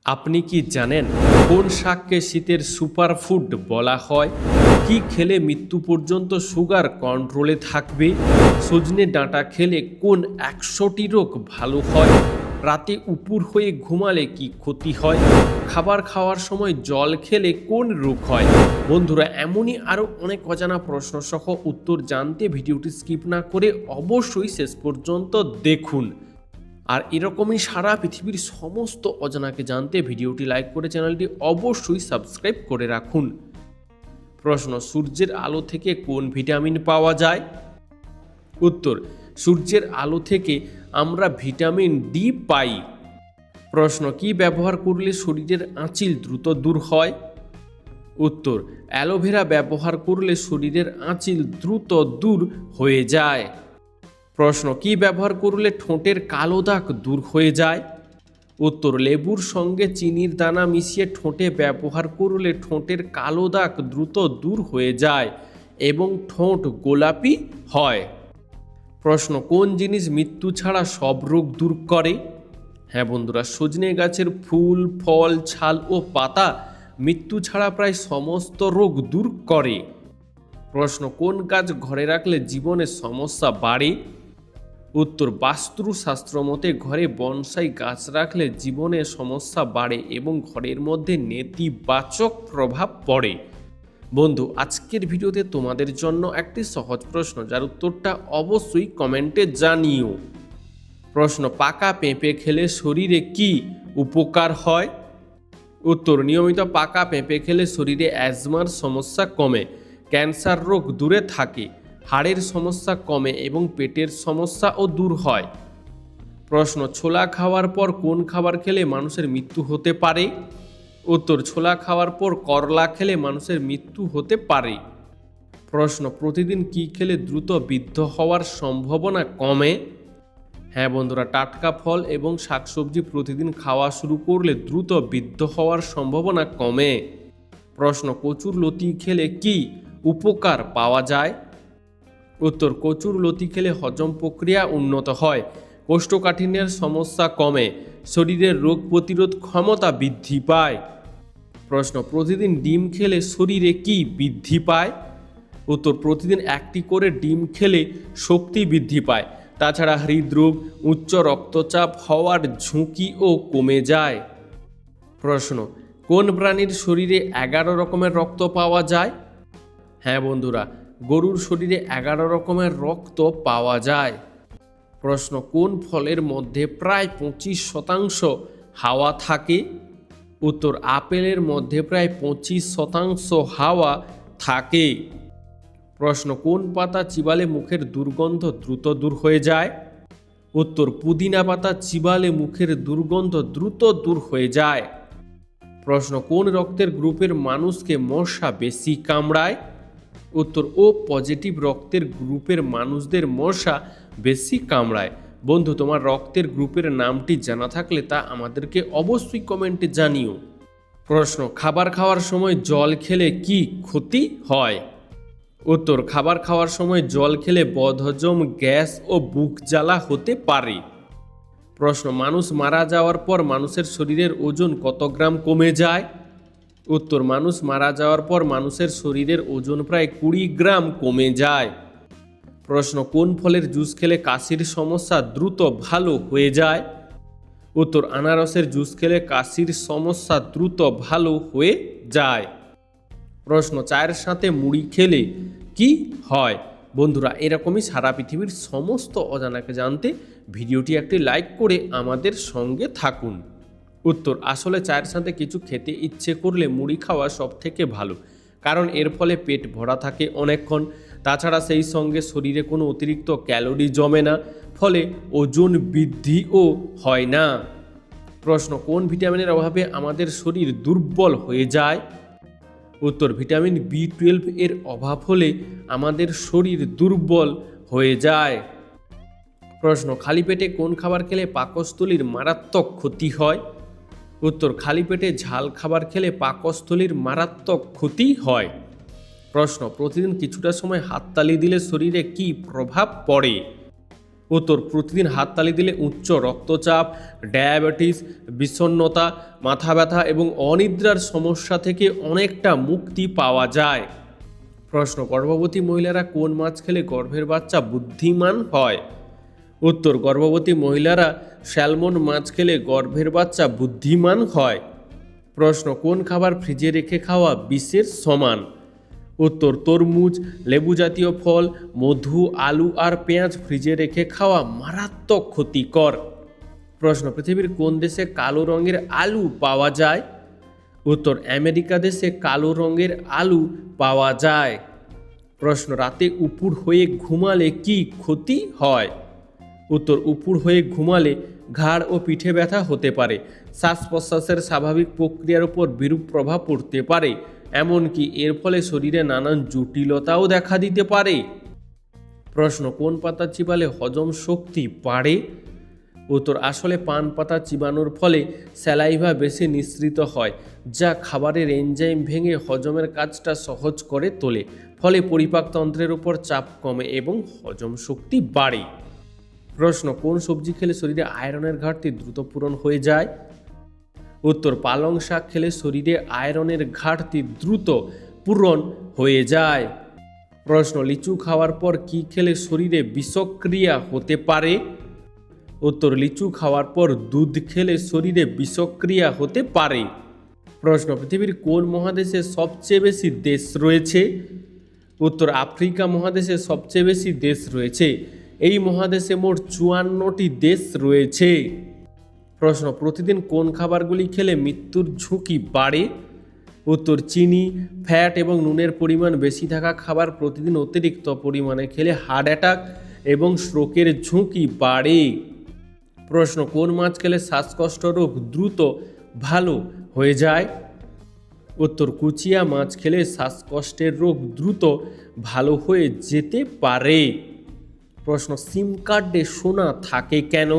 আপনি কি জানেন কোন শাককে শীতের সুপারফুড বলা হয়? কি খেলে মৃত্যু পর্যন্ত সুগার কন্ট্রোলে থাকবে? সজনে ডাঁটা খেলে কোন 100টি রোগ ভালো হয়? রাতে উপুর হয়ে ঘুমালে কি ক্ষতি হয়? খাবার খাওয়ার সময় জল খেলে কোন রোগ হয়? বন্ধুরা, এমনই আরও অনেক অজানা প্রশ্ন সহ উত্তর জানতে ভিডিওটি স্কিপ না করে অবশ্যই শেষ পর্যন্ত দেখুন। আর এরকমই সারা পৃথিবীর সমস্ত অজানাকে জানতে ভিডিওটি লাইক করে চ্যানেলটি অবশ্যই সাবস্ক্রাইব করে রাখুন। প্রশ্ন: সূর্যের আলো থেকে কোন ভিটামিন পাওয়া যায়? উত্তর: সূর্যের আলো থেকে আমরা ভিটামিন ডি পাই। প্রশ্ন: কি ব্যবহার করলে শরীরের আঁচিল দ্রুত দূর হয়? উত্তর: অ্যালোভেরা ব্যবহার করলে শরীরের আঁচিল দ্রুত দূর হয়ে যায়। প্রশ্ন: কি ব্যবহার করলে ঠোঁটের কালো দাগ দূর হয়ে যায়? উত্তর: লেবুর সঙ্গে চিনির দানা মিশিয়ে ঠোঁটে ব্যবহার করলে ঠোঁটের কালো দাগ দ্রুত দূর হয়ে যায় এবং ঠোঁট গোলাপি হয়। প্রশ্ন: কোন জিনিস মৃত্যু ছাড়া সব রোগ দূর করে? হ্যাঁ বন্ধুরা, সজনে গাছের ফুল, ফল, ছাল ও পাতা মৃত্যু ছাড়া প্রায় সমস্ত রোগ দূর করে। প্রশ্ন: কোন গাছ ঘরে রাখলে জীবনের সমস্যা বাড়ে? উত্তর: বাস্তুশাস্ত্র মতে ঘরে বনসাই গাছ রাখলে জীবনে সমস্যা বাড়ে এবং ঘরের মধ্যে নেতিবাচক প্রভাব পড়ে। বন্ধু, আজকের ভিডিওতে তোমাদের জন্য একটি সহজ প্রশ্ন, যার উত্তরটা অবশ্যই কমেন্টে জানিও। প্রশ্ন: পাকা পেঁপে খেলে শরীরে কি উপকার হয়? উত্তর: নিয়মিত পাকা পেঁপে খেলে শরীরে অ্যাজমার সমস্যা কমে, ক্যান্সার রোগ দূরে থাকে, হাড়ের সমস্যা কমে এবং পেটের সমস্যাও দূর হয়। প্রশ্ন: ছোলা খাওয়ার পর কোন খাবার খেলে মানুষের মৃত্যু হতে পারে? উত্তর: ছোলা খাওয়ার পর করলা খেলে মানুষের মৃত্যু হতে পারে। প্রশ্ন: প্রতিদিন কি খেলে দ্রুত বৃদ্ধ হওয়ার সম্ভাবনা কমে? হ্যাঁ বন্ধুরা, টাটকা ফল এবং শাকসবজি প্রতিদিন খাওয়া শুরু করলে দ্রুত বৃদ্ধ হওয়ার সম্ভাবনা কমে। প্রশ্ন: কচুর লতি খেলে কি উপকার পাওয়া যায়? উত্তর: কচুর লতি খেলে হজম প্রক্রিয়া উন্নত হয়, কোষ্ঠকাঠিন্যের সমস্যা কমে, শরীরের রোগ প্রতিরোধ ক্ষমতা বৃদ্ধি পায়। প্রশ্ন: প্রতিদিন ডিম খেলে শরীরে কি বৃদ্ধি পায়? উত্তর: প্রতিদিন একটি করে ডিম খেলে শক্তি বৃদ্ধি পায়, তাছাড়া হৃদরোগ, উচ্চ রক্তচাপ হওয়ার ঝুঁকিও কমে যায়। প্রশ্ন: কোন প্রাণীর শরীরে 11 রকমের রক্ত পাওয়া যায়? হ্যাঁ বন্ধুরা, গরুর শরীরে 11 রকমের রক্ত পাওয়া যায়। প্রশ্ন: কোন ফলের মধ্যে প্রায় 25% হাওয়া থাকে? উত্তর: আপেলের মধ্যে প্রায় 25% হাওয়া থাকে। প্রশ্ন: কোন পাতা চিবালে মুখের দুর্গন্ধ দ্রুত দূর হয়ে যায়? উত্তর: পুদিনা পাতা চিবালে মুখের দুর্গন্ধ দ্রুত দূর হয়ে যায়। প্রশ্ন: কোন রক্তের গ্রুপের মানুষকে মশা বেশি কামড়ায়? উত্তর: ও পজিটিভ রক্তের গ্রুপের মানুষদের মশা বেশি কামড়ায়। বন্ধু, তোমার রক্তের গ্রুপের নামটি জানা থাকলে তা আমাদেরকে অবশ্যই কমেন্টে জানিও। প্রশ্ন: খাবার খাওয়ার সময় জল খেলে কি ক্ষতি হয়? উত্তর: খাবার খাওয়ার সময় জল খেলে বদহজম, গ্যাস ও বুক জ্বালা হতে পারে। প্রশ্ন: মানুষ মারা যাওয়ার পর মানুষের শরীরের ওজন কত গ্রাম কমে যায়? উত্তর: মানুষ মারা যাওয়ার পর মানুষের শরীরের ওজন প্রায় 20 গ্রাম কমে যায়। প্রশ্ন: কোন ফলের জুস খেলে কাশির সমস্যা দ্রুত ভালো হয়ে যায়? উত্তর: আনারসের জুস খেলে কাশির সমস্যা দ্রুত ভালো হয়ে যায়। প্রশ্ন: চায়ের সাথে মুড়ি খেলে কি হয়? বন্ধুরা, এরকমই সারা পৃথিবীর সমস্ত অজানাকে জানতে ভিডিওটি একটি লাইক করে আমাদের সঙ্গে থাকুন। উত্তর: আসলে চায়ের সাথে কিছু খেতে ইচ্ছে করলে মুড়ি খাওয়া সব থেকে ভালো, কারণ এর ফলে পেট ভরা থাকে অনেকক্ষণ, তাছাড়া সেই সঙ্গে শরীরে কোনো অতিরিক্ত ক্যালোরি জমে না, ফলে ওজন বৃদ্ধিও হয় না। প্রশ্ন: কোন ভিটামিনের অভাবে আমাদের শরীর দুর্বল হয়ে যায়? উত্তর: ভিটামিন B12 এর অভাব হলে আমাদের শরীর দুর্বল হয়ে যায়। প্রশ্ন: খালি পেটে কোন খাবার খেলে পাকস্থলীর মারাত্মক ক্ষতি হয়? উত্তর: খালি পেটে ঝাল খাবার খেলে পাকস্থলীর মারাত্মক ক্ষতি হয়। প্রশ্ন: প্রতিদিন কিছুটা সময় হাততালি দিলে শরীরে কি প্রভাব পড়ে? উত্তর, প্রতিদিন হাততালি দিলে উচ্চ রক্তচাপ, ডায়াবেটিস, বিষণ্ণতা, মাথা ব্যথা এবং অনিদ্রার সমস্যা থেকে অনেকটা মুক্তি পাওয়া যায়। প্রশ্ন, গর্ভবতী মহিলারা কোন মাছ খেলে গর্ভের বাচ্চা বুদ্ধিমান হয়? উত্তর, গর্ভবতী মহিলারা স্যালমন মাছ খেলে গর্ভের বাচ্চা বুদ্ধিমান হয়। প্রশ্ন, কোন খাবার ফ্রিজে রেখে খাওয়া বিষের সমান? উত্তর, তরমুজ, লেবু জাতীয় ফল, মধু, আলু আর পেঁয়াজ ফ্রিজে রেখে খাওয়া মারাত্মক ক্ষতিকর। প্রশ্ন, পৃথিবীর কোন দেশে কালো রঙের আলু পাওয়া যায়? উত্তর, আমেরিকা দেশে কালো রঙের আলু পাওয়া যায়। প্রশ্ন, রাতে উপুড় হয়ে ঘুমালে কি ক্ষতি হয়? উত্তর, উপুড় হয়ে ঘুমালে ঘাড় ও পিঠে ব্যথা হতে পারে, শ্বাস প্রশ্বাসের স্বাভাবিক প্রক্রিয়ার উপর বিরূপ প্রভাব পড়তে পারে, এমনকি এর ফলে শরীরে নানান জটিলতাও দেখা দিতে পারে। প্রশ্ন, কোন পাতা চিবালে হজম শক্তি বাড়ে? উত্তর, আসলে পান পাতা চিবানোর ফলে স্যালাইভা বেশি নিঃসৃত হয়, যা খাবারের এনজাইম ভেঙে হজমের কাজটা সহজ করে তোলে, ফলে পরিপাকতন্ত্রের উপর চাপ কমে এবং হজম শক্তি বাড়ে। প্রশ্ন, কোন সবজি খেলে শরীরে আয়রনের ঘাটতি দ্রুত পূরণ হয়ে যায়? উত্তর, পালং শাক খেলে শরীরে আয়রনের ঘাটতি দ্রুত পূরণ হয়ে যায়। প্রশ্ন, লিচু খাওয়ার পর কি খেলে শরীরে বিষক্রিয়া হতে পারে? উত্তর, লিচু খাওয়ার পর দুধ খেলে শরীরে বিষক্রিয়া হতে পারে। প্রশ্ন, পৃথিবীর কোন মহাদেশে সবচেয়ে বেশি দেশ রয়েছে? উত্তর, আফ্রিকা মহাদেশে সবচেয়ে বেশি দেশ রয়েছে। এই মহাদেশে মোট 54টি দেশ রয়েছে। প্রশ্ন, প্রতিদিন কোন খাবারগুলি খেলে মৃত্যুর ঝুঁকি বাড়ে? উত্তর, চিনি, ফ্যাট এবং নুনের পরিমাণ বেশি থাকা খাবার প্রতিদিন অতিরিক্ত পরিমাণে খেলে হার্ট অ্যাটাক এবং স্ট্রোকের ঝুঁকি বাড়ে। প্রশ্ন, কোন মাছ খেলে শ্বাসকষ্ট রোগ দ্রুত ভালো হয়ে যায়? উত্তর, কুচিয়া মাছ খেলে শ্বাসকষ্টের রোগ দ্রুত ভালো হয়ে যেতে পারে। প্রশ্ন, সিম কার্ডে সোনা থাকে কেন?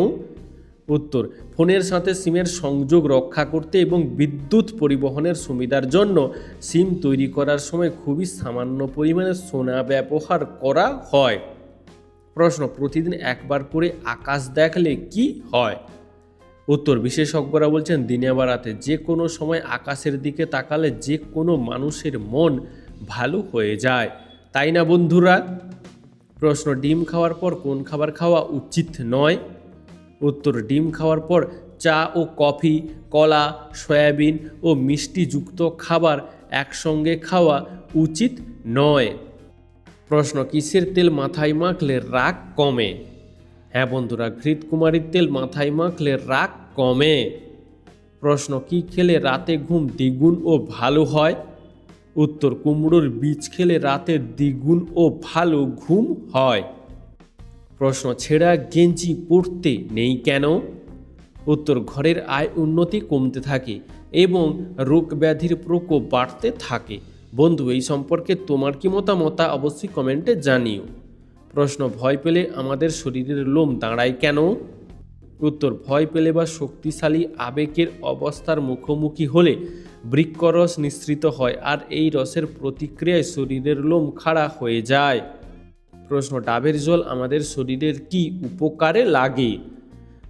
উত্তর, ফোনের সাথে সিমের সংযোগ রক্ষা করতে এবং বিদ্যুৎ পরিবহনের সুবিধার জন্য সিম তৈরি করার সময় খুবই সামান্য পরিমাণে সোনা ব্যবহার করা হয়। প্রশ্ন, প্রতিদিন একবার করে আকাশ দেখলে কি হয়? উত্তর, বিশেষজ্ঞরা বলছেন দিনে বা রাতে যে কোনো সময় আকাশের দিকে তাকালে যে কোনো মানুষের মন ভালো হয়ে যায়, তাই না বন্ধুরা? প্রশ্ন, ডিম খাওয়ার পর কোন খাবার খাওয়া উচিত নয়? উত্তর, ডিম খাওয়ার পর চা ও কফি, কলা, সয়াবিন ও মিষ্টিযুক্ত খাবার একসঙ্গে খাওয়া উচিত নয়। প্রশ্ন, কিসের তেল মাথায় মাখলে রাগ কমে? হ্যাঁ বন্ধুরা, ঘৃতকুমারীর তেল মাথায় মাখলে রাগ কমে। প্রশ্ন, কি খেলে রাতে ঘুম দ্বিগুণ ও ভালো হয়? উত্তর, কুমড়োর বীজ খেলে রাতে দ্বিগুণ ও ভালো ঘুম হয়। প্রশ্ন, ছেঁড়া গেঞ্জি পরতে নেই কেন? উত্তর, ঘরের আয় উন্নতি কমতে থাকে এবং রোগ ব্যাধির প্রকোপ বাড়তে থাকে। বন্ধু, এই সম্পর্কে তোমার কি মতামত অবশ্যই কমেন্টে জানিও। প্রশ্ন, ভয় পেলে আমাদের শরীরের লোম দাঁড়ায় কেন? উত্তর, ভয় পেলে বা শক্তিশালী আবেগের অবস্থার মুখোমুখি হলে বৃক্করস নিঃসৃত হয় আর এই রসের প্রতিক্রিয়ায় শরীরের লোম খাড়া হয়ে যায়। প্রশ্ন, ডাবের জল আমাদের শরীরের কি উপকারে লাগে?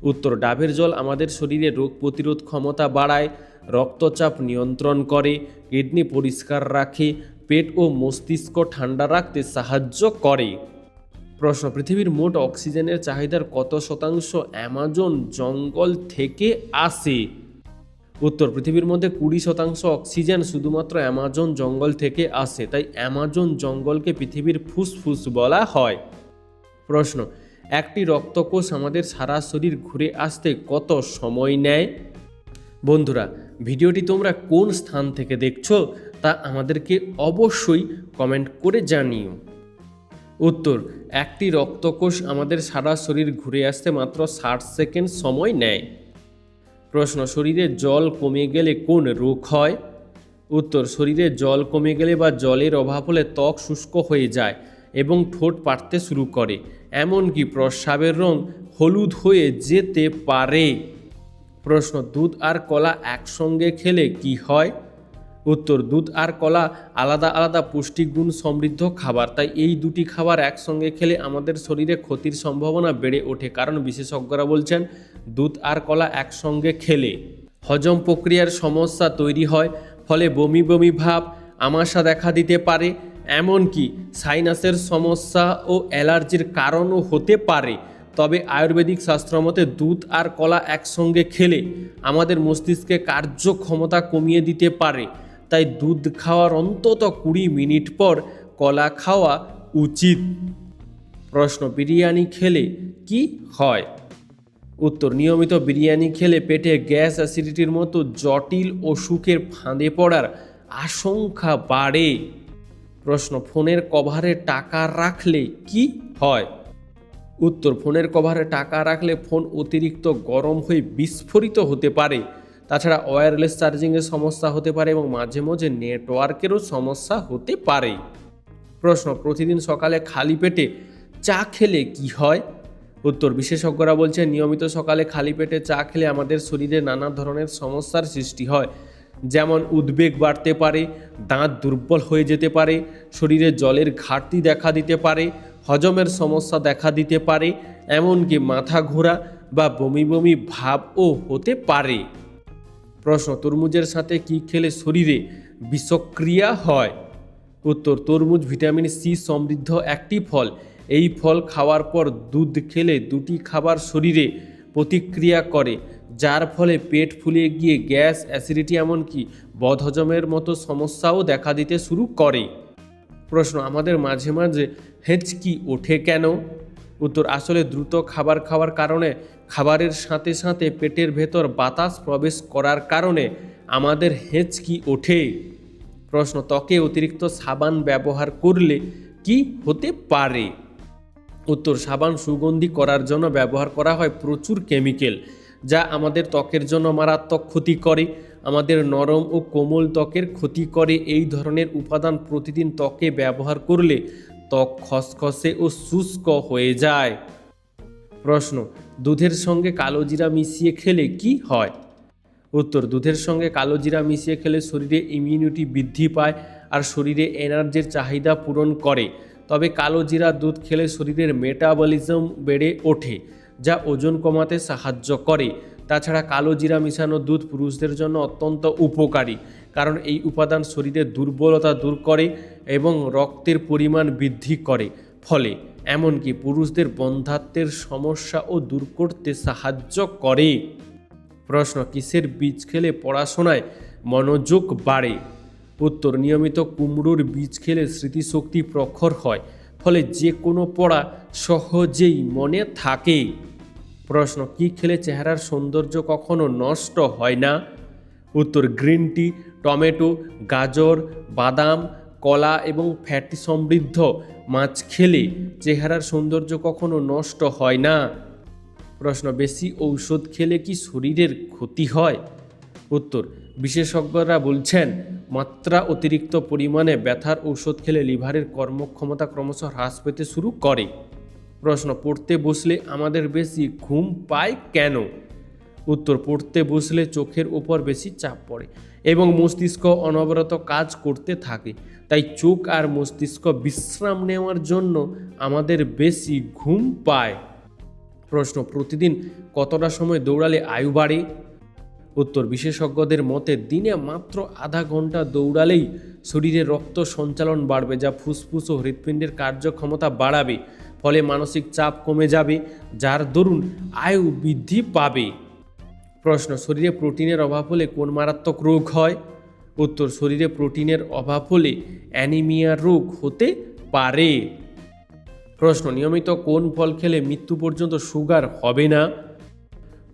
উত্তর, ডাবের জল আমাদের শরীরে রোগ প্রতিরোধ ক্ষমতা বাড়ায়, রক্তচাপ নিয়ন্ত্রণ করে, কিডনি পরিষ্কার রাখে, পেট ও মস্তিষ্ক ঠান্ডা রাখতে সাহায্য করে। প্রশ্ন, পৃথিবীর মোট অক্সিজেনের চাহিদার কত শতাংশ অ্যামাজন জঙ্গল থেকে আসে? উত্তর, পৃথিবীর মধ্যে 20% অক্সিজেন শুধুমাত্র অ্যামাজন জঙ্গল থেকে আসে, তাই অ্যামাজন জঙ্গলকে পৃথিবীর ফুসফুস বলা হয়। প্রশ্ন, একটি রক্তকোষ আমাদের সারা শরীর ঘুরে আসতে কত সময় নেয়? বন্ধুরা, ভিডিওটি তোমরা কোন স্থান থেকে দেখছো তা আমাদেরকে অবশ্যই কমেন্ট করে জানিও। উত্তর, একটি রক্তকোষ আমাদের সারা শরীর ঘুরে আসতে মাত্র 60 সেকেন্ড সময় নেয়। প্রশ্ন, শরীরে জল কমে গেলে কোন রোগ হয়? উত্তর, শরীরে জল কমে গেলে বা জলের অভাব হলে ত্বক শুষ্ক হয়ে যায় এবং ঠোঁট পাড়তে শুরু করে, এমনকি প্রস্রাবের রং হলুদ হয়ে যেতে পারে। প্রশ্ন, দুধ আর কলা একসঙ্গে খেলে কি হয়? উত্তর, দুধ আর কলা আলাদা আলাদা পুষ্টিগুণ সমৃদ্ধ খাবার, তাই এই দুটি খাবার একসঙ্গে খেলে আমাদের শরীরে ক্ষতির সম্ভাবনা বেড়ে ওঠে। কারণ বিশেষজ্ঞরা বলছেন দুধ আর কলা একসঙ্গে খেলে হজম প্রক্রিয়ার সমস্যা তৈরি হয়, ফলে বমি বমি ভাব, আমাশা দেখা দিতে পারে, এমনকি সাইনাসের সমস্যা ও অ্যালার্জির কারণও হতে পারে। তবে আয়ুর্বেদিক শাস্ত্রমতে দুধ আর কলা একসঙ্গে খেলে আমাদের মস্তিষ্কে কার্যক্ষমতা কমিয়ে দিতে পারে, তাই দুধ খাওয়ার অন্তত 20 মিনিট পর কলা খাওয়া উচিত। প্রশ্ন, বিরিয়ানি খেলে কি হয়? উত্তর, নিয়মিত বিরিয়ানি খেলে পেটে গ্যাস অ্যাসিডিটির মতো জটিল অসুখের ফাঁদে পড়ার আশঙ্কা বাড়ে। প্রশ্ন, ফোনের কভারে টাকা রাখলে কি হয়? উত্তর, ফোনের কভারে টাকা রাখলে ফোন অতিরিক্ত গরম হয়ে বিস্ফোরিত হতে পারে। তাছাড়া ওয়্যারলেস চার্জিংয়ের সমস্যা হতে পারে এবং মাঝে মাঝে নেটওয়ার্কেরও সমস্যা হতে পারে। প্রশ্ন, প্রতিদিন সকালে খালি পেটে চা খেলে কি হয়? উত্তর, বিশেষজ্ঞরা বলছেন নিয়মিত সকালে খালি পেটে চা খেলে আমাদের শরীরে নানা ধরনের সমস্যার সৃষ্টি হয়, যেমন উদ্বেগ বাড়তে পারে, দাঁত দুর্বল হয়ে যেতে পারে, শরীরে জলের ঘাটতি দেখা দিতে পারে, হজমের সমস্যা দেখা দিতে পারে, এমনকি মাথা ঘোরা বা বমি বমি ভাবও হতে পারে। প্রশ্ন, তরমুজের সাথে কি খেলে শরীরে বিষক্রিয়া হয়? উত্তর, তরমুজ ভিটামিন সি সমৃদ্ধ একটি ফল। এই ফল খাওয়ার পর দুধ খেলে দুটি খাবার শরীরে প্রতিক্রিয়া করে, যার ফলে পেট ফুলে গিয়ে গ্যাস, অ্যাসিডিটি, এমনকি বদহজমের মতো সমস্যাও দেখা দিতে শুরু করে। প্রশ্ন, আমাদের মাঝে মাঝে হেঁচকি ওঠে কেন? উত্তর, আসলে দ্রুত খাবার খাওয়ার কারণে খাবারের সাথে সাথে পেটের ভেতর বাতাস প্রবেশ করার কারণে আমাদের হেঁচকি ওঠে। প্রশ্ন, ত্বকে অতিরিক্ত সাবান ব্যবহার করলে কি হতে পারে? উত্তর, সাবান সুগন্ধি করার জন্য ব্যবহার করা হয় প্রচুর কেমিক্যাল, যা আমাদের ত্বকের জন্য মারাত্মক ক্ষতি করে, আমাদের নরম ও কোমল ত্বকের ক্ষতি করে। এই ধরনের উপাদান প্রতিদিন ত্বকে ব্যবহার করলে ত্বক খসখসে ও শুষ্ক হয়ে যায়। প্রশ্ন, দুধের সঙ্গে কালো জিরা মিশিয়ে খেলে কি হয়? উত্তর, দুধের সঙ্গে কালো জিরা মিশিয়ে খেলে শরীরে ইমিউনিটি বৃদ্ধি পায় আর শরীরে এনার্জির চাহিদা পূরণ করে। তবে কালো জিরা দুধ খেলে শরীরের মেটাবলিজম বেড়ে ওঠে, যা ওজন কমাতে সাহায্য করে। তাছাড়া কালো জিরা মিশানো দুধ পুরুষদের জন্য অত্যন্ত উপকারী, কারণ এই উপাদান শরীরের দুর্বলতা দূর করে এবং রক্তের পরিমাণ বৃদ্ধি করে, ফলে এমনকি পুরুষদের বন্ধ্যাত্বের সমস্যাও দূর করতে সাহায্য করে। প্রশ্ন, কিসের বীজ খেলে পড়াশোনায় মনোযোগ বাড়ে? উত্তর, নিয়মিত কুমড়োর বীজ খেলে স্মৃতিশক্তি প্রখর হয়, ফলে যে কোনো পড়া সহজেই মনে থাকে। প্রশ্ন, কি খেলে চেহারার সৌন্দর্য কখনো নষ্ট হয় না? উত্তর, গ্রিন টি, টমেটো, গাজর, বাদাম, কলা এবং ফ্যাটি সমৃদ্ধ মাছ খেলে চেহারার সৌন্দর্য কখনো নষ্ট হয় না। প্রশ্ন, বেশি ঔষধ খেলে কি শরীরের ক্ষতি হয়? উত্তর, বিশেষজ্ঞরা বলছেন মাত্রা অতিরিক্ত পরিমাণে ব্যথার ঔষধ খেলে লিভারের কর্মক্ষমতা ক্রমশ হ্রাস পেতে শুরু করে। প্রশ্ন, পড়তে বসলে আমাদের বেশি ঘুম পায় কেন? উত্তর, পড়তে বসলে চোখের উপর বেশি চাপ পড়ে এবং মস্তিষ্ক অনবরত কাজ করতে থাকে, তাই চোখ আর মস্তিষ্ক বিশ্রাম নেওয়ার জন্য আমাদের বেশি ঘুম পায়। প্রশ্ন, প্রতিদিন কতটা সময় দৌড়ালে আয়ু বাড়ে? উত্তর, বিশেষজ্ঞদের মতে দিনে মাত্র আধা ঘন্টা দৌড়ালেই শরীরে রক্ত সঞ্চালন বাড়বে, যা ফুসফুস ও হৃৎপিণ্ডের কার্যক্ষমতা বাড়াবে, ফলে মানসিক চাপ কমে যাবে, যার দরুন আয়ু বৃদ্ধি পাবে। প্রশ্ন, শরীরে প্রোটিনের অভাব হলে কোন মারাত্মক রোগ হয়? উত্তর, শরীরে প্রোটিনের অভাব হলে অ্যানিমিয়া রোগ হতে পারে। প্রশ্ন, নিয়মিত কোন ফল খেলে মৃত্যু পর্যন্ত সুগার হবে না?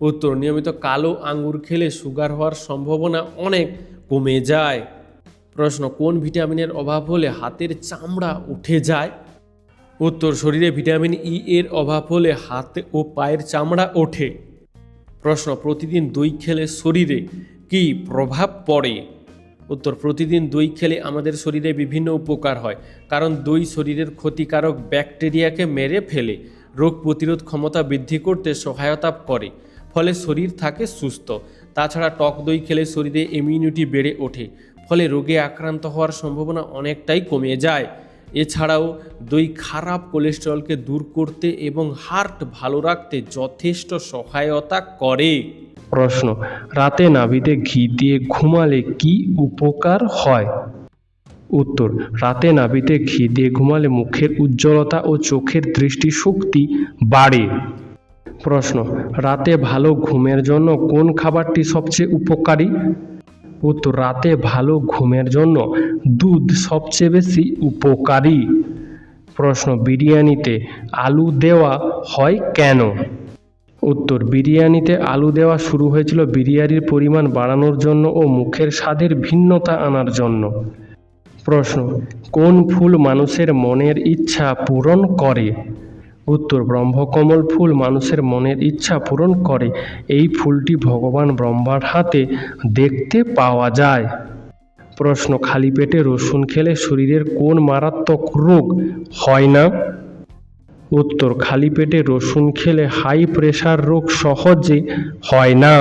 উত্তর, নিয়মিত কালো আঙ্গুর খেলে সুগার হওয়ার সম্ভাবনা অনেক কমে যায়। প্রশ্ন, কোন ভিটামিনের অভাব হলে হাতের চামড়া উঠে যায়? উত্তর, শরীরে ভিটামিন ই এর অভাব হলে হাত ও পায়ের চামড়া ওঠে। প্রশ্ন, প্রতিদিন দই খেলে শরীরে কি প্রভাব পড়ে? উত্তর, প্রতিদিন দই খেলে আমাদের শরীরে বিভিন্ন উপকার হয়, কারণ দই শরীরের ক্ষতিকারক ব্যাকটেরিয়াকে মেরে ফেলে, রোগ প্রতিরোধ ক্ষমতা বৃদ্ধি করতে সহায়তা করে, ফলে শরীর থাকে সুস্থ। তাছাড়া টক দই খেলে শরীরে ইমিউনিটি বেড়ে ওঠে, ফলে রোগে আক্রান্ত হওয়ার সম্ভাবনা অনেকটাই কমে যায়। এছাড়াও দই খারাপ কোলেস্টেরলকে দূর করতে এবং হার্ট ভালো রাখতে যথেষ্ট সহায়তা করে। প্রশ্ন, রাতে নাভিতে ঘি দিয়ে ঘুমালে কি উপকার হয়? উত্তর, রাতে নাভিতে ঘি দিয়ে ঘুমালে মুখের উজ্জ্বলতা ও চোখের দৃষ্টিশক্তি বাড়ে। প্রশ্ন, রাতে ভালো ঘুমের জন্য কোন খাবারটি সবচেয়ে উপকারী? উত্তর, রাতে ভালো ঘুমের জন্য দুধ সবচেয়ে বেশি উপকারী। প্রশ্ন, বিরিয়ানিতে আলু দেওয়া হয় কেন? উত্তর, বিরিয়ানিতে আলু দেওয়া শুরু হয়েছিল বিরিয়ানির পরিমাণ বাড়ানোর জন্য ও মুখের স্বাদের ভিন্নতা আনার জন্য। প্রশ্ন, কোন ফুল মানুষের মনের ইচ্ছা পূরণ করে? উত্তর, ব্রহ্মকমল ফুল মানুষের মনের ইচ্ছা পূরণ করে। এই ফুলটি ভগবান ব্রহ্মার হাতে দেখতে পাওয়া যায়। প্রশ্ন, খালি পেটে রসুন খেলে শরীরের কোন মারাত্মক রোগ হয় না? উত্তর, খালি পেটে রসুন খেলে হাই প্রেশার রোগ সহজে হয় না।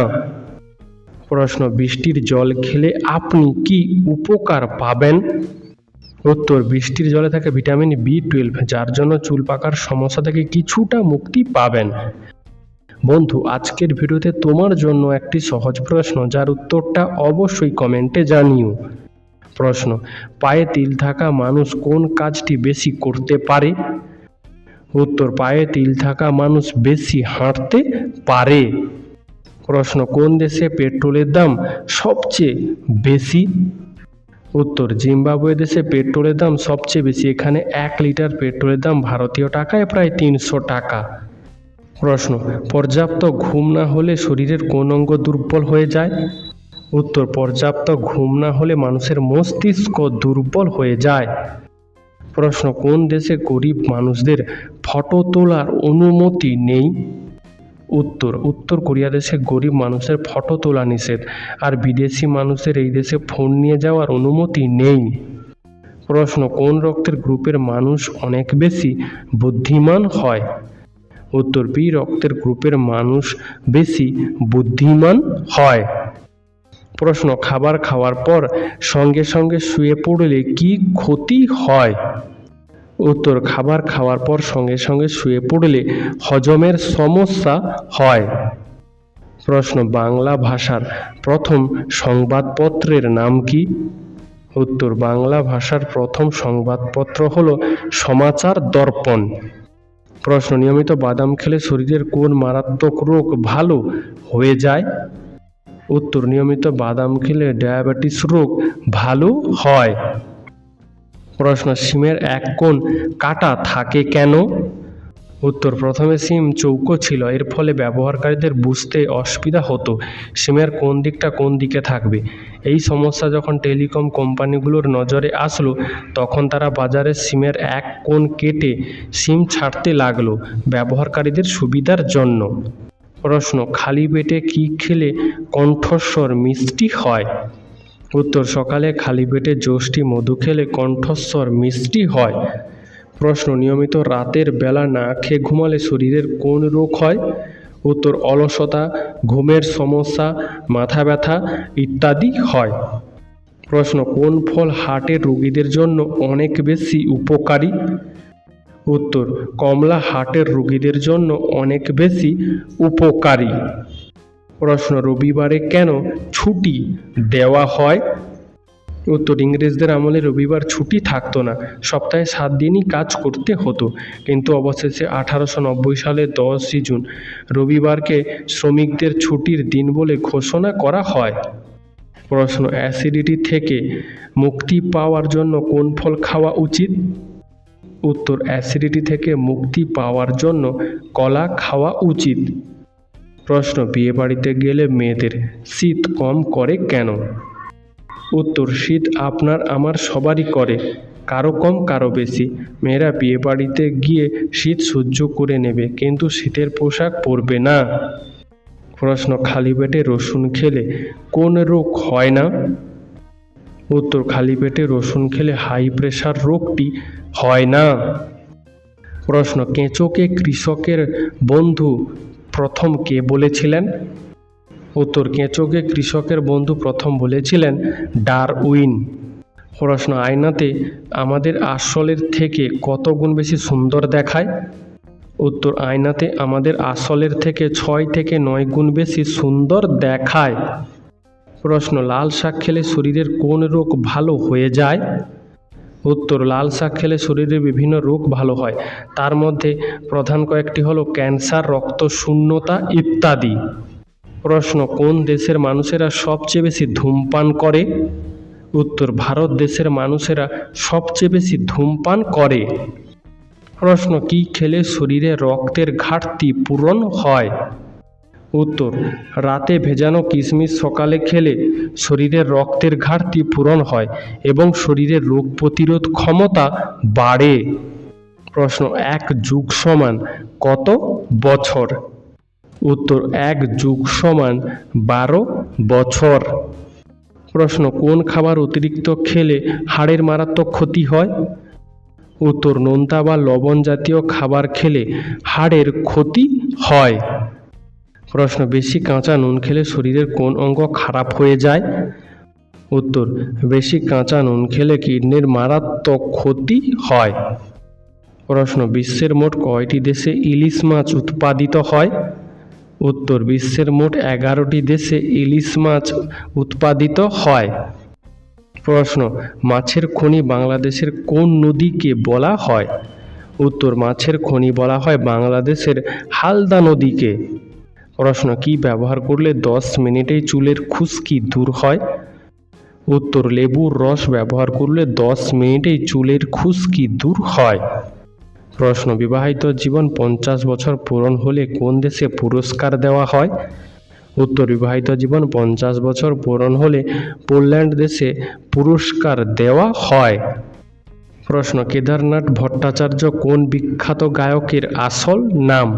প্রশ্ন, বৃষ্টির জল খেলে আপনি কি উপকার পাবেন? উত্তর, বৃষ্টির জলে থাকে ভিটামিন B12, যার জন্য চুল পাকার সমস্যা থেকে কিছুটা মুক্তি পাবেন। বন্ধু, আজকের ভিডিওতে তোমার জন্য একটি সহজ প্রশ্ন, যার উত্তরটা অবশ্যই কমেন্টে জানিও। প্রশ্ন, পায়ে তিল থাকা মানুষ কোন কাজটি বেশি করতে পারে? উত্তর, পায়ে তিল থাকা মানুষ বেশি হাঁটতে পারে। প্রশ্ন, কোন দেশে পেট্রোলের দাম সবচেয়ে বেশি? উত্তর, জিম্বাবুয়ে দেশে পেট্রোলের দাম সবচেয়ে বেশি। এখানে 1 লিটার পেট্রোলের দাম ভারতীয় টাকায় প্রায় 300 টাকা। প্রশ্ন, পর্যাপ্ত ঘুম না হলে শরীরের কোন অঙ্গ দুর্বল হয়ে যায়? উত্তর, পর্যাপ্ত ঘুম না হলে মানুষের মস্তিষ্ক দুর্বল হয়ে যায়। প্রশ্ন, কোন দেশে গরিব মানুষদের ফটো তোলার অনুমতি নেই? উত্তর, উত্তর কোরিয়া দেশে গরিব মানুষের ফটো তোলা নিষেধ, আর বিদেশি মানুষের এই দেশে ফোন নিয়ে যাওয়ার অনুমতি নেই। প্রশ্ন, কোন রক্তের গ্রুপের মানুষ অনেক বেশি বুদ্ধিমান হয়? উত্তর, বি রক্তের গ্রুপের মানুষ বেশি বুদ্ধিমান হয়। প্রশ্ন, খাবার খাওয়ার পর সঙ্গে সঙ্গে শুয়ে পড়লে কি ক্ষতি হয়? উত্তর, খাবার খাওয়ার পর সঙ্গে সঙ্গে শুয়ে পড়লে হজমের সমস্যা হয়। প্রশ্ন, বাংলা ভাষার প্রথম সংবাদপত্রের নাম কি? উত্তর, বাংলা ভাষার প্রথম সংবাদপত্র হলো সমাচার দর্পণ। প্রশ্ন, নিয়মিত বাদাম খেলে শরীরের কোন মারাত্মক রোগ ভালো হয়ে যায়? উত্তর, নিয়মিত বাদাম খেলে ডায়াবেটিস রোগ ভালো হয়। প্রশ্ন, সিমের এক কোণ কাটা থাকে কেন? উত্তর, প্রথমে সিম চৌকো ছিল, এর ফলে ব্যবহারকারীদের বুঝতে অসুবিধা হতো সিমের কোন দিকটা কোন দিকে থাকবে। এই সমস্যা যখন টেলিকম কোম্পানিগুলোর নজরে আসলো, তখন তারা বাজারে সিমের এক কোণ কেটে সিম ছাড়তে লাগলো ব্যবহারকারীদের সুবিধার জন্য। প্রশ্ন, খালি পেটে কি খেলে কণ্ঠস্বর মিষ্টি হয়? উত্তর, সকালে খালি পেটে যষ্টি মধু খেলে কণ্ঠস্বর মিষ্টি হয়। প্রশ্ন, নিয়মিত রাতের বেলা না খেয়ে ঘুমালে শরীরের কোন রোগ হয়? উত্তর, অলসতা, ঘুমের সমস্যা, মাথা ব্যথা ইত্যাদি হয়। প্রশ্ন, কোন ফল হার্টের রোগীদের জন্য অনেক বেশি উপকারী? উত্তর, কমলা হার্টের রোগীদের জন্য অনেক বেশি উপকারী। প্রশ্ন, রবিবারে কেন ছুটি দেওয়া হয়? উত্তর, ইংরেজদের আমলে রবিবার ছুটি থাকতো না, সপ্তাহে 7 দিনই কাজ করতে হতো। কিন্তু অবশেষে 1890 সালের 10 জুন রবিবারকে শ্রমিকদের ছুটির দিন বলে ঘোষণা করা হয়। প্রশ্ন, অ্যাসিডিটি থেকে মুক্তি পাওয়ার জন্য কোন ফল খাওয়া উচিত? উত্তর, অ্যাসিডিটি থেকে মুক্তি পাওয়ার জন্য কলা খাওয়া উচিত। প্রশ্ন, বিয়েবাড়িতে গেলে মেয়েদের শীত কম করে কেন? উত্তর, শীত আপনার আমার সবারই করে, কারো কম কারো বেশি। মেয়েরা বিয়েবাড়িতে গিয়ে শীত সহ্য করে নেবে, কিন্তু শীতের পোশাক পরবে না। প্রশ্ন, খালি পেটে রসুন খেলে কোন রোগ হয় না? উত্তর, খালি পেটে রসুন খেলে হাই প্রেশার রোগটি হয় না। প্রশ্ন, কেঁচোকে কৃষকের বন্ধু প্রথম কে বলেছিলেন? উত্তর, কেঁচোকে কৃষকের বন্ধু প্রথম বলেছিলেন ডারউইন। প্রশ্ন, আয়নাতে আমাদের আসলের থেকে কত গুণ বেশি সুন্দর দেখায়? উত্তর, আয়নাতে আমাদের আসলের থেকে 6 থেকে 9 গুণ বেশি সুন্দর দেখায়। প্রশ্ন, লাল শাক খেলে শরীরের কোন রোগ ভালো হয়ে যায়? উত্তর, লাল শাক খেলে শরীরের বিভিন্ন রোগ ভালো হয়, তার মধ্যে প্রধান কয়েকটি হলো ক্যান্সার, রক্তশূন্যতা ইত্যাদি। প্রশ্ন, কোন দেশের মানুষেরা সবচেয়ে বেশি ধূমপান করে? উত্তর, ভারত দেশের মানুষেরা সবচেয়ে বেশি ধূমপান করে। প্রশ্ন, কি খেলে শরীরে রক্তের ঘাটতি পূরণ হয়? উত্তর, রাতে ভেজানো কিশমিশ সকালে খেলে শরীরের রক্তের ঘাটতি পূরণ হয় এবং শরীরের রোগ প্রতিরোধ ক্ষমতা বাড়ে। প্রশ্ন, 1 যুগ সমান কত বছর? উত্তর, 1 যুগ সমান 12 বছর। প্রশ্ন, কোন খাবার অতিরিক্ত খেলে হাড়ের মারাত্মক ক্ষতি হয়? উত্তর, নোনতা বা লবণ জাতীয় খাবার খেলে হাড়ের ক্ষতি হয়। প্রশ্ন, বেশি কাঁচা নুন খেলে শরীরের কোন অঙ্গ খারাপ হয়ে যায়? উত্তর, বেশি কাঁচা নুন খেলে কিডনির মারাত্মক ক্ষতি হয়। প্রশ্ন, বিশ্বের মোট কয়টি দেশে ইলিশ মাছ উৎপাদিত হয়? উত্তর, বিশ্বের মোট 11টি দেশে ইলিশ মাছ উৎপাদিত হয়। প্রশ্ন, মাছের খনি বাংলাদেশের কোন নদীকে বলা হয়? উত্তর, মাছের খনি বলা হয় বাংলাদেশের হালদা নদীকে। প্রশ্ন, কি ব্যবহার করলে 10 মিনিটেই চুলের খুশকি দূর হয়? উত্তর, লেবুর রস ব্যবহার করলে 10 মিনিটেই চুলের খুশকি দূর হয়। প্রশ্ন, বিবাহিত জীবন 50 বছর পূরণ হলে কোন দেশে পুরস্কার দেওয়া হয়? উত্তর, বিবাহিত জীবন 50 বছর পূরণ হলে পোল্যান্ড দেশে পুরস্কার দেওয়া হয়। প্রশ্ন, কেদারনাথ ভট্টাচার্য কোন বিখ্যাত গায়কের আসল নাম?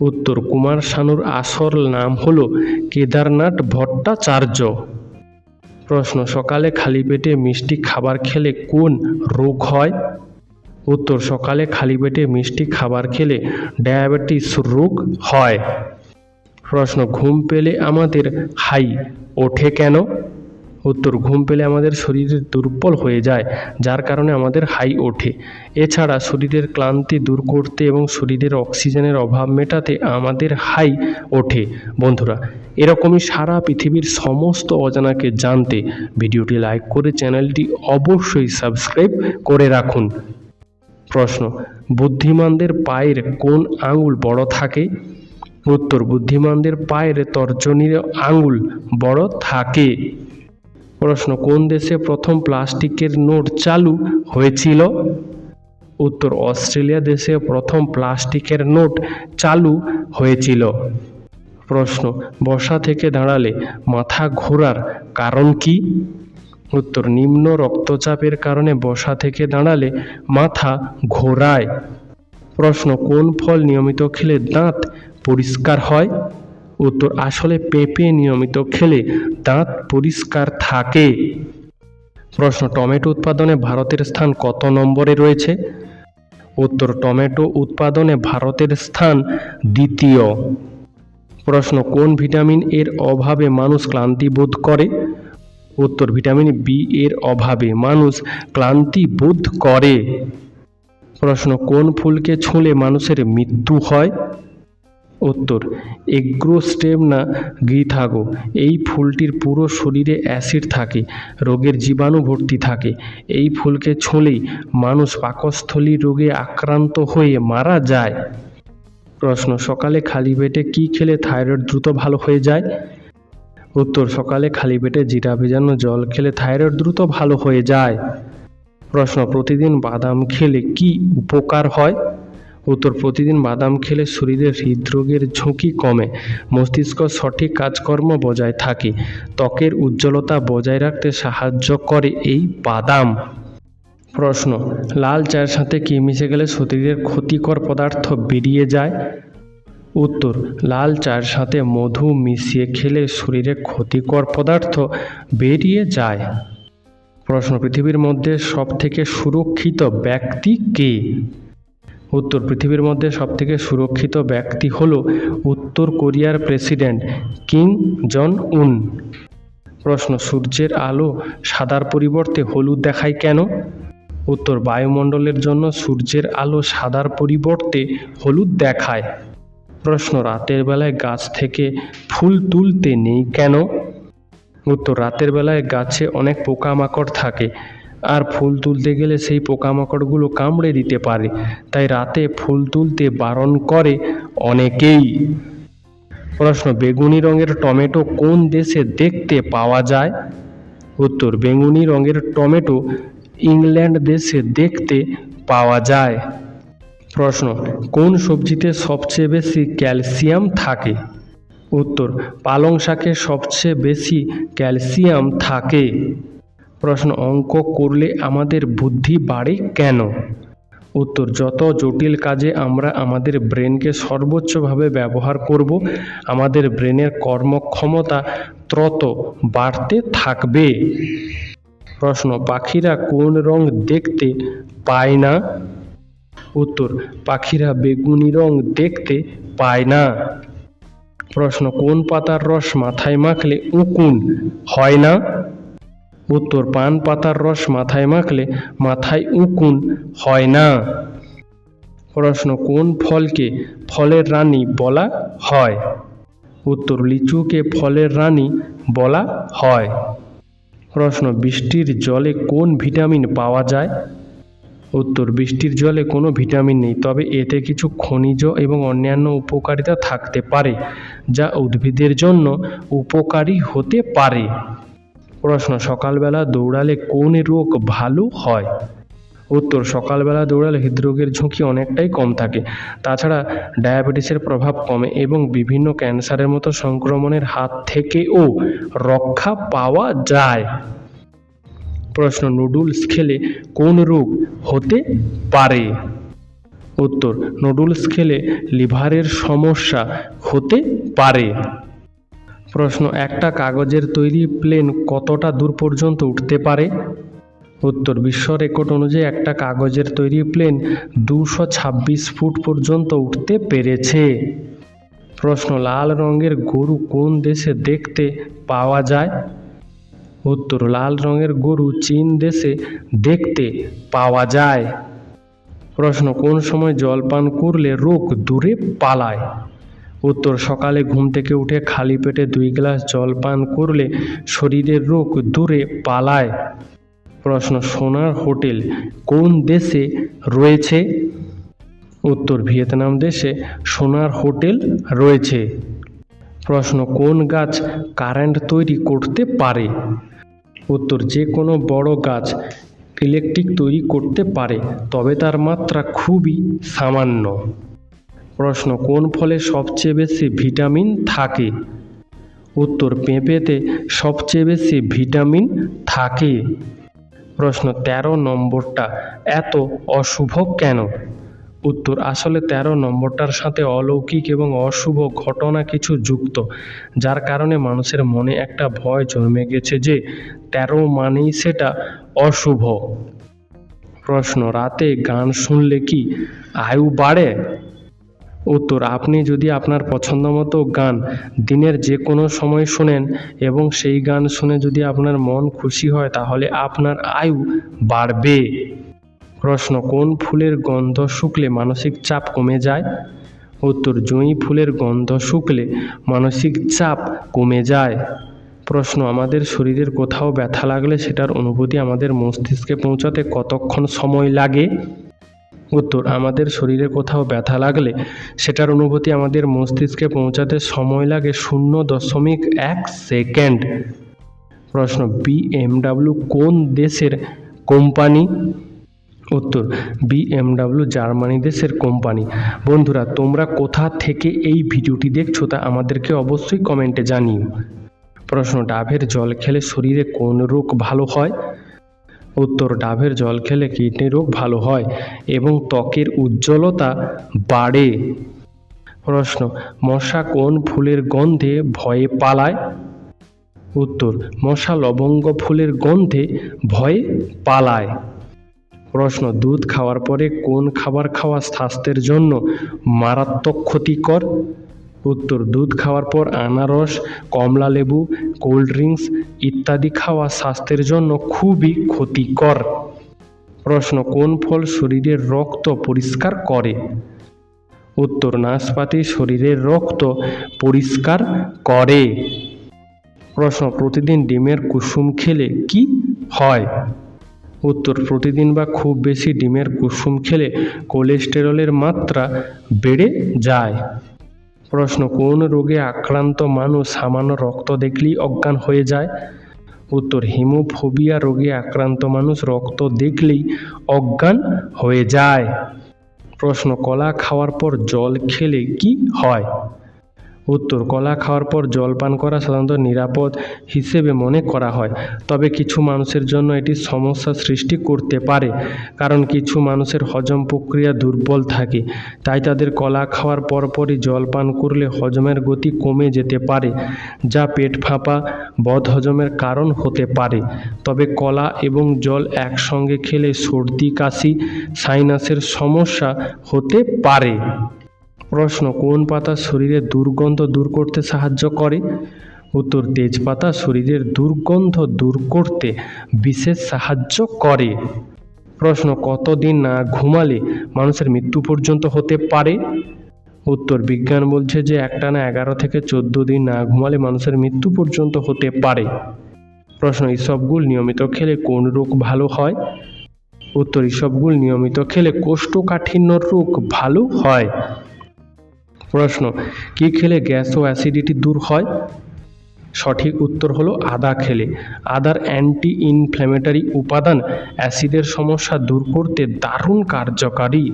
উত্তর, কুমার শানুর আসল নাম হল কেদারনাথ ভট্টাচার্য। প্রশ্ন, সকালে খালি পেটে মিষ্টি খাবার খেলে কোন রোগ হয়? উত্তর, সকালে খালি পেটে মিষ্টি খাবার খেলে ডায়াবেটিস রোগ হয়। প্রশ্ন, ঘুম পেলে আমাদের হাই ওঠে কেন? উত্তর, ঘুম পেলে আমাদের শরীর দুর্বল হয়ে যায়, যার কারণে আমাদের হাই ওঠে। এছাড়া শরীরের ক্লান্তি দূর করতে এবং শরীরের অক্সিজেনের অভাব মেটাতে আমাদের হাই ওঠে। বন্ধুরা, এরকমই সারা পৃথিবীর সমস্ত অজানাকে জানতে ভিডিওটি লাইক করে চ্যানেলটি অবশ্যই সাবস্ক্রাইব করে রাখুন। প্রশ্ন, বুদ্ধিমানদের পায়ের কোন আঙুল বড় থাকে? উত্তর, বুদ্ধিমানদের পায়ের তর্জনীর আঙুল বড় থাকে। প্রশ্ন, কোন দেশে প্রথম প্লাস্টিকের নোট চালু হয়েছিল? উত্তর, অস্ট্রেলিয়া দেশে প্রথম প্লাস্টিকের নোট চালু হয়েছিল। প্রশ্ন, বসা থেকে দাঁড়ালে মাথা ঘোরার কারণ কি? উত্তর, নিম্ন রক্তচাপের কারণে বসা থেকে দাঁড়ালে মাথা ঘোরায়। প্রশ্ন, কোন ফল নিয়মিত খেলে দাঁত পরিষ্কার হয়? উত্তর, আসলে পেঁপে নিয়মিত খেলে দাঁত পরিষ্কার থাকে। প্রশ্ন, টমেটো উৎপাদনে ভারতের স্থান কত নম্বরে রয়েছে? উত্তর, টমেটো উৎপাদনে ভারতের স্থান 2য়। প্রশ্ন, কোন ভিটামিন এর অভাবে মানুষ ক্লান্তি বোধ করে? উত্তর, ভিটামিন বি এর অভাবে মানুষ ক্লান্তি বোধ করে। প্রশ্ন, কোন ফুলকে ছুঁলে মানুষের মৃত্যু হয়? উত্তর, এগ্রোস্টেমনা গ্রিথাগো। এই ফুলটির পুরো শরীরে অ্যাসিড থাকে, রোগের জীবাণু ভর্তি থাকে। এই ফুলকে ছুঁলেই মানুষ পাকস্থলী রোগে আক্রান্ত হয়ে মারা যায়। প্রশ্ন, সকালে খালি পেটে কি খেলে থাইরয়েড দ্রুত ভালো হয়ে যায়? উত্তর, সকালে খালি পেটে জিরা ভেজানো জল খেলে থাইরয়েড দ্রুত ভালো হয়ে যায়। প্রশ্ন, প্রতিদিন বাদাম খেলে কি উপকার হয়? উত্তর, প্রতিদিন বাদাম খেলে শরীরের হৃদরোগের ঝুঁকি কমে, মস্তিষ্ক সঠিক কাজকর্ম বজায় থাকে, ত্বকের উজ্জ্বলতা বজায় রাখতে সাহায্য করে এই বাদাম। প্রশ্ন, লাল চায়ের সাথে কি মিশে গেলে শরীরের ক্ষতিকর পদার্থ বেরিয়ে যায়? উত্তর, লাল চায়ের সাথে মধু মিশিয়ে খেলে শরীরে ক্ষতিকর পদার্থ বেরিয়ে যায়। প্রশ্ন, পৃথিবীর মধ্যে সবথেকে সুরক্ষিত ব্যক্তি কে? উত্তর, পৃথিবীর মধ্যে সবথেকে সুরক্ষিত ব্যক্তি হল উত্তর কোরিয়ার প্রেসিডেন্ট কিম জং উন। প্রশ্ন, সূর্যের আলো সাদার পরিবর্তে হলুদ দেখায় কেন? উত্তর, বায়ুমণ্ডলের জন্য সূর্যের আলো সাদার পরিবর্তে হলুদ দেখায়। প্রশ্ন, রাতের বেলায় গাছ থেকে ফুল তুলতে নেই কেন? উত্তর, রাতের বেলায় গাছে অনেক পোকামাকড় থাকে, আর ফুল তুলতে গেলে সেই পোকামাকড়গুলো কামড়ে দিতে পারে, তাই রাতে ফুল তুলতে বারণ করে অনেকেই। প্রশ্ন, বেগুনি রঙের টমেটো কোন দেশে দেখতে পাওয়া যায়? উত্তর, বেগুনি রঙের টমেটো ইংল্যান্ড দেশে দেখতে পাওয়া যায়। প্রশ্ন, কোন সবজিতে সবচেয়ে বেশি ক্যালসিয়াম থাকে? উত্তর, পালং শাকে সবচেয়ে বেশি ক্যালসিয়াম থাকে। প্রশ্ন, অঙ্ক করলে আমাদের বুদ্ধি বাড়ে কেন? উত্তর, যত জটিল কাজে আমরা আমাদের ব্রেনকে সর্বোচ্চভাবে ব্যবহার করব, আমাদের ব্রেনের কর্মক্ষমতা তত বাড়তে থাকবে। প্রশ্ন, পাখিরা কোন রং দেখতে পায় না? উত্তর, পাখিরা বেগুনি রং দেখতে পায় না। প্রশ্ন, কোন পাতার রস মাথায় মাখলে উকুন হয় না? উত্তর, পান পাতার রস মাথায় মাখলে মাথায় উকুন হয় না। প্রশ্ন, কোন ফলকে ফলের রানী বলা হয়? উত্তর, লিচুকে ফলের রানী বলা হয়। প্রশ্ন, বৃষ্টির জলে কোন ভিটামিন পাওয়া যায়? উত্তর, বৃষ্টির জলে কোনো ভিটামিন নেই, তবে এতে কিছু খনিজ এবং অন্যান্য উপকারিতা থাকতে পারে, যা উদ্ভিদের জন্য উপকারী হতে পারে। প্রশ্ন, সকালবেলা দৌড়ালে কোন রোগ ভালো হয়? উত্তর, সকালবেলা দৌড়ালে হৃদরোগের ঝুঁকি অনেকটাই কম থাকে, তাছাড়া ডায়াবেটিসের প্রভাব কমে এবং বিভিন্ন ক্যান্সারের মতো সংক্রমণের হাত থেকেও রক্ষা পাওয়া যায়। প্রশ্ন, নুডলস খেলে কোন রোগ হতে পারে? উত্তর, নুডলস খেলে লিভারের সমস্যা হতে পারে। প্রশ্ন, একটা কাগজের তৈরি প্লেন কতটা দূর পর্যন্ত উঠতে পারে? উত্তর, বিশ্ব রেকর্ড অনুযায়ী একটা কাগজের তৈরি প্লেন 226 ফুট পর্যন্ত উঠতে পেরেছে। প্রশ্ন, লাল রঙের গরু কোন দেশে দেখতে পাওয়া যায়? উত্তর, লাল রঙের গরু চীন দেশে দেখতে পাওয়া যায়। প্রশ্ন, কোন সময় জল পান করলে রোগ দূরে পালায়? উত্তর, সকালে ঘুম থেকে উঠে খালি পেটে 2 গ্লাস জল পান করলে শরীরের রোগ দূরে পালায়। প্রশ্ন, সোনার হোটেল কোন দেশে রয়েছে? উত্তর, ভিয়েতনাম দেশে সোনার হোটেল রয়েছে। প্রশ্ন, কোন গাছ কারেন্ট তৈরি করতে পারে? উত্তর, যে কোনো বড় গাছ ইলেকট্রিক তৈরি করতে পারে, তবে তার মাত্রা খুবই সামান্য। প্রশ্ন, কোন ফলে সবচেয়ে বেশি ভিটামিন থাকে? উত্তর, পেঁপেতে সবচেয়ে বেশি ভিটামিন থাকে। প্রশ্ন, 13 নম্বরটা এত অশুভ কেন? উত্তর, আসলে 13 নম্বরটার সাথে অলৌকিক এবং অশুভ ঘটনা কিছু যুক্ত, যার কারণে মানুষের মনে একটা ভয় জন্মে গেছে যে 13 মানেই সেটা অশুভ। প্রশ্ন, রাতে গান শুনলে কি আয়ু বাড়ে? উত্তর, আপনি যদি আপনার পছন্দ মতো গান দিনের যে কোনো সময় শোনেন এবং সেই গান শুনে যদি আপনার মন খুশি হয়, তাহলে আপনার আয়ু বাড়বে। প্রশ্ন, কোন ফুলের গন্ধ শুকলে মানসিক চাপ কমে যায়? উত্তর, জুঁই ফুলের গন্ধ শুকলে মানসিক চাপ কমে যায়। প্রশ্ন, আমাদের শরীরের কোথাও ব্যথা লাগলে সেটার অনুভূতি আমাদের মস্তিষ্কে পৌঁছাতে কতক্ষণ সময় লাগে? উত্তর, আমাদের শরীরে কোথাও ব্যথা লাগলে সেটার অনুভূতি আমাদের মস্তিষ্কে পৌঁছাতে সময় লাগে 0.1 সেকেন্ড। প্রশ্ন, BMW কোন দেশের কোম্পানি? উত্তর, BMW জার্মানি দেশের কোম্পানি। বন্ধুরা, তোমরা কোথা থেকে এই ভিডিওটি দেখছো তা আমাদেরকে অবশ্যই কমেন্টে জানিও। প্রশ্ন, ডাবের জল খেলে শরীরে কোন রোগ ভালো হয়? উত্তর, ডাবের জল খেলে কিডনি রোগ ভালো হয় এবং ত্বকের উজ্জ্বলতা বাড়ে। প্রশ্ন, মশা কোন ফুলের গন্ধে ভয়ে পালায়? উত্তর, মশা লবঙ্গ ফুলের গন্ধে ভয়ে পালায়। প্রশ্ন, দুধ খাওয়ার পরে কোন খাবার খাওয়া স্বাস্থ্যের জন্য মারাত্মক ক্ষতিকর? উত্তর, দুধ খাওয়ার পর আনারস, কমলা লেবু, কোল্ড ড্রিঙ্কস ইত্যাদি খাওয়া স্বাস্থ্যের জন্য খুবই ক্ষতিকর। প্রশ্ন, কোন ফল শরীরের রক্ত পরিষ্কার করে? উত্তর, নাশপাতি শরীরের রক্ত পরিষ্কার করে। প্রশ্ন, প্রতিদিন ডিমের কুসুম খেলে কি হয়? উত্তর, প্রতিদিন বা খুব বেশি ডিমের কুসুম খেলে কোলেস্টেরলের মাত্রা বেড়ে যায়। প্রশ্ন, কোন রোগে আক্রান্ত মানুষ সামান্য রক্ত দেখলেই অজ্ঞান হয়ে যায়? উত্তর, হিমোফোবিয়া রোগে আক্রান্ত মানুষ রক্ত দেখলেই অজ্ঞান হয়ে যায়। প্রশ্ন, কলা খাওয়ার পর জল খেলে কি হয়? উত্তর, কলা খাওয়ার পর জল পান করা সাধারণত নিরাপদ হিসেবে মনে করা হয়, তবে কিছু মানুষের জন্য এটি সমস্যা সৃষ্টি করতে পারে, কারণ কিছু মানুষের হজম প্রক্রিয়া দুর্বল থাকে, তাই তাদের কলা খাওয়ার পরপরই জল পান করলে হজমের গতি কমে যেতে পারে, যা পেট ফাঁপা, বদহজমের কারণ হতে পারে। তবে কলা এবং জল একসঙ্গে খেলে সর্দি, কাশি, সাইনাসের সমস্যা হতে পারে। প্রশ্ন, কোন পাতা শরীরের দুর্গন্ধ দূর করতে সাহায্য করে? উত্তর, তেজপাতা শরীরের দুর্গন্ধ দূর করতে বিশেষ সাহায্য করে। প্রশ্ন, কতদিন না ঘুমালে মানুষের মৃত্যু পর্যন্ত হতে পারে? উত্তর, বিজ্ঞান বলছে যে একটানা 11 থেকে 14 দিন না ঘুমালে মানুষের মৃত্যু পর্যন্ত হতে পারে। প্রশ্ন, ইসবগুল নিয়মিত খেলে কোন রোগ ভালো হয়? উত্তর, ইসবগুল নিয়মিত খেলে কোষ্ঠকাঠিন্য রোগ ভালো হয়। প্রশ্ন, কি খেলে গ্যাস ও অ্যাসিডিটি দূর হয়? সঠিক উত্তর হলো আদা খেলে। আদার অ্যান্টি ইনফ্ল্যামেটরি উপাদান অ্যাসিডের সমস্যা দূর করতে দারুণ কার্যকারী।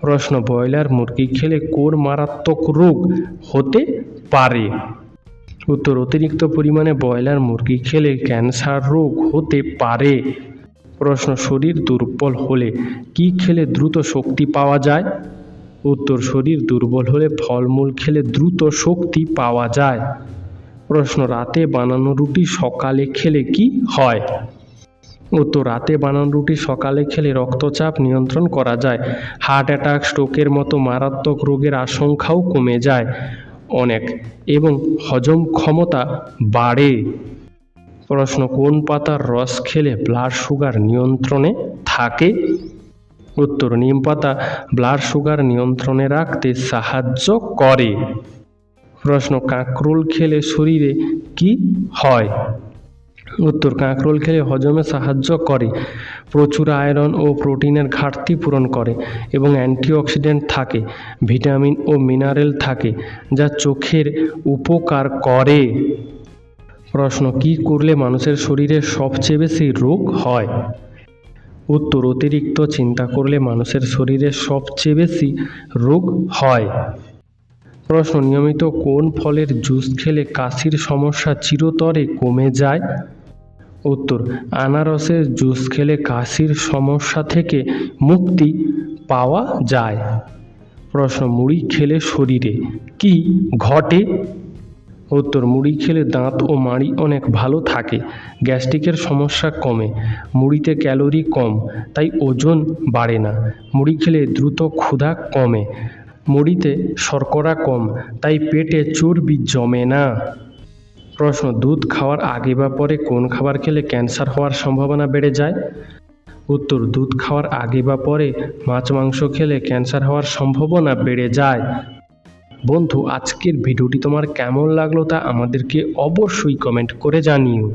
প্রশ্ন, ব্রয়লার মুরগি খেলে কোন মারাত্মক রোগ হতে পারে? উত্তর, অতিরিক্ত পরিমাণে ব্রয়লার মুরগি খেলে ক্যান্সার রোগ হতে পারে। প্রশ্ন, শরীর দুর্বল হলে কি খেলে দ্রুত শক্তি পাওয়া যায়? উত্তর, শরীর দুর্বল হলে ফলমূল খেলে দ্রুত শক্তি পাওয়া যায়। প্রশ্ন, রাতে বানানো রুটি সকালে খেলে কি হয়? উত্তর, রাতে বানানো রুটি সকালে খেলে রক্তচাপ নিয়ন্ত্রণ করা যায়, হার্ট অ্যাটাক, স্ট্রোকের মতো মারাত্মক রোগের আশঙ্কাও কমে যায় অনেক এবং হজম ক্ষমতা বাড়ে। প্রশ্ন, কোন পাতার রস খেলে ব্লাড সুগার নিয়ন্ত্রণে থাকে? উত্তর, নিম পাতা ব্লাড সুগার নিয়ন্ত্রণে রাখতে সাহায্য করে। প্রশ্ন, কাঁকরোল খেলে শরীরে কি হয়? উত্তর, কাঁকরোল খেলে হজমে সাহায্য করে, প্রচুর আয়রন ও প্রোটিনের ঘাটতি পূরণ করে এবং অ্যান্টিঅক্সিডেন্ট থাকে, ভিটামিন ও মিনারেল থাকে, যা চোখের উপকার করে। প্রশ্ন, কি করলে মানুষের শরীরে সবচেয়ে বেশি রোগ হয়? উত্তর, অতিরিক্ত চিন্তা করলে মানুষের শরীরে সবচেয়ে বেশি রোগ হয়। প্রশ্ন, নিয়মিত কোন ফলের জুস খেলে কাশির সমস্যা চিরতরে কমে যায়? উত্তর, আনারসের জুস খেলে কাশির সমস্যা থেকে মুক্তি পাওয়া যায়। প্রশ্ন, মুড়ি খেলে শরীরে কি ঘটে? উত্তর, মুড়ি খেলে দাঁত ও মাড়ি অনেক ভালো থাকে, গ্যাস্ট্রিকের সমস্যা কমে, মুড়িতে ক্যালোরি কম তাই ওজন বাড়ে না, মুড়ি খেলে দ্রুত ক্ষুধা কমে, মুড়িতে শর্করা কম তাই পেটে চর্বি জমে না। প্রশ্ন, দুধ খাওয়ার আগে বা পরে কোন খাবার খেলে ক্যান্সার হওয়ার সম্ভাবনা বেড়ে যায়? উত্তর, দুধ খাওয়ার আগে বা পরে মাছ মাংস খেলে ক্যান্সার হওয়ার সম্ভাবনা বেড়ে যায়। বন্ধু, আজকের ভিডিওটি তোমার কেমন লাগলো তা আমাদেরকে অবশ্যই কমেন্ট করে জানিও।